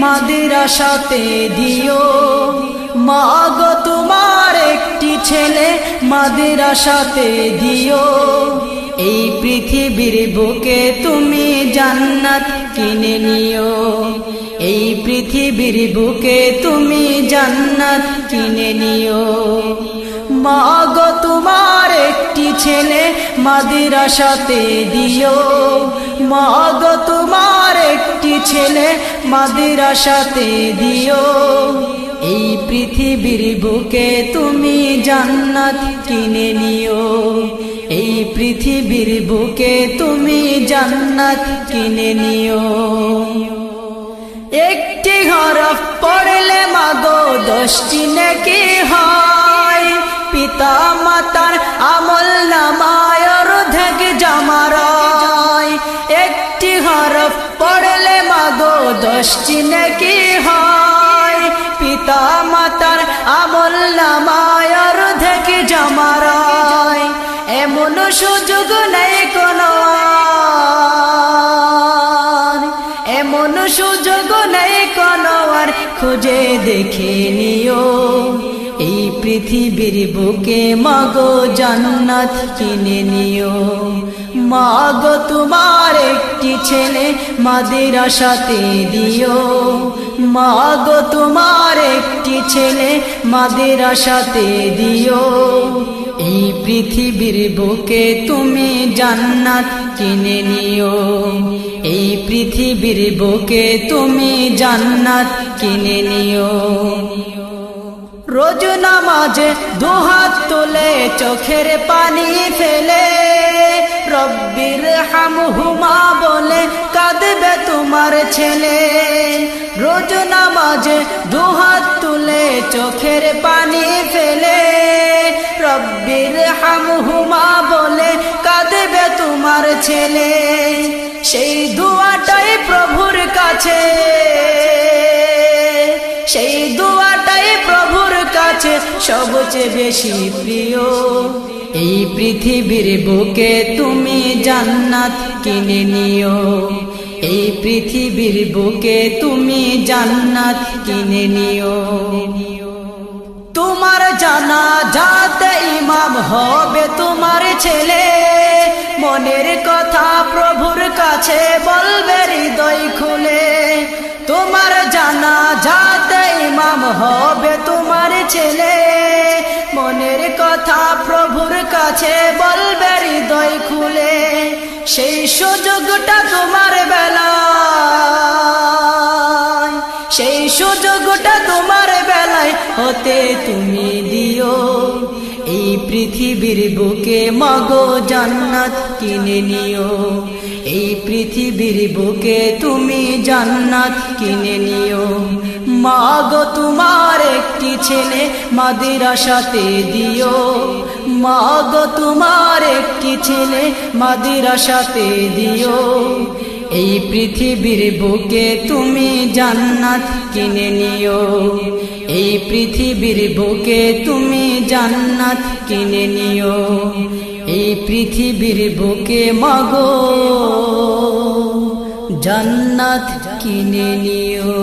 মাদ্রাসাতে দিও। মা গো তোমার একটি ছেলে মাদ্রাসাতে দিও। এই পৃথিবীর বুকে তুমি জান্নাত কিনে নিও। এই পৃথিবীর বুকে তুমি জান্নাত কিনে নিও। মা গো তোমার একটি ছেলে মাদ্রাসাতে দিও। মা গো তোমার একটি ছেলে মাদ্রাসাতে দিও। এই পৃথিবীর বুকে তুমি জান্নাত কিনে নিও। এই পৃথিবীর বুকে তুমি জান্নাত কিনে নিও। একটি হরফ পড়লে মাগো 10টি নেকি হয়। পিতা মাতার আমল নামায় অর্ধেক জামারায়। একটি হরফ পড়লে মাগো 10টি নেকি হয়। পিতা মাতার আমল নামায় অর্ধেক জামারায়। এমন সুযোগ নেই কোনো আর, এমন সুযোগ নেই কোনো আর, খুঁজে দেখে নিও। এই পৃথিবীর বুকে মাগো জান্নাত কিনে নিও। মা গো তোমার একটি ছেলে মাদ্রাসাতে দিও। মা গো তোমার একটি ছেলে মাদ্রাসাতে দিও। এই পৃথিবীর বুকে তুমি জান্নাত কিনে নিও। এই পৃথিবীর বুকে তুমি জান্নাত কিনে নিও। রোজ নামাজে দুহাত তুলে চোখের পানি ফেলে রব্বির হামহুমা বলে কাঁদবে তোমার ছেলে। রোজ নামাজে দুহাত তুলে চোখের পানি ফেলে রব্বির হামহুমা বলে কাঁদবে তোমার ছেলে। সেই দুয়াটাই প্রভুর কাছে, সেই দুয়াটাই প্রভুর কাছে সবচেয়ে বেশি প্রিয়। এই পৃথিবীর বুকে তুমি জান্নাত কিনে নিও। এই পৃথিবীর বুকে তুমি জান্নাত কিনে নিও। তোমার জানাজাতে ইমাম হবে তোমার ছেলে। মনের কথা প্রভুর কাছে বলবে হৃদয় খুলে। তোমার জানাজাতে ইমাম হবে তোমার ছেলে। মনের কথা প্রভুর কাছে বলবে হৃদয় খুলে। সেই সুযোগটা তোমার বেলায়, সেই সুযোগটা তোমার বেলায় হতে তুমি দিও। এই পৃথিবীর বুকে মাগো জান্নাত কিনে নিও। এই পৃথিবীর বুকে তুমি জান্নাত কিনে নিও। মা গো তোমার একটি ছেলে মাদ্রাসাতে দিও। মা গো তোমার একটি ছেলে মাদ্রাসাতে দিও। এই পৃথিবীর বুকে তুমি জান্নাত কিনে নিও। এই পৃথিবীর বুকে তুমি জান্নাত কিনে নিও। এই পৃথিবীর বুকে মাগো জান্নাত কিনে নিও।